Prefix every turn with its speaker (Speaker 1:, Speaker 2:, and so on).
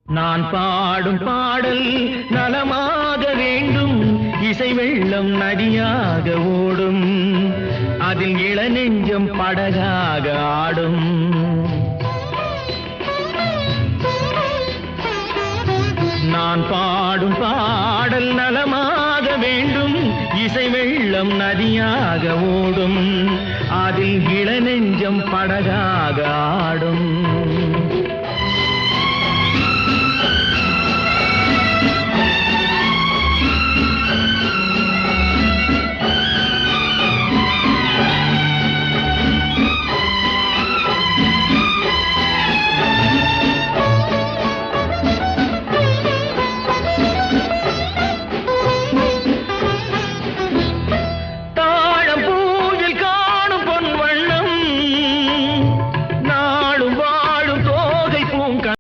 Speaker 1: நான் பாடும் பாடல் நலமாக வேண்டும், இசை வெள்ளம் நதியாக ஓடும், அதில் இளநெஞ்சம் படகாக ஆடும். நான் பாடும் பாடல் நலமாக வேண்டும், இசை வெள்ளம் நதியாக ஓடும், அதில் இளநெஞ்சம் படகாக ஆடும்.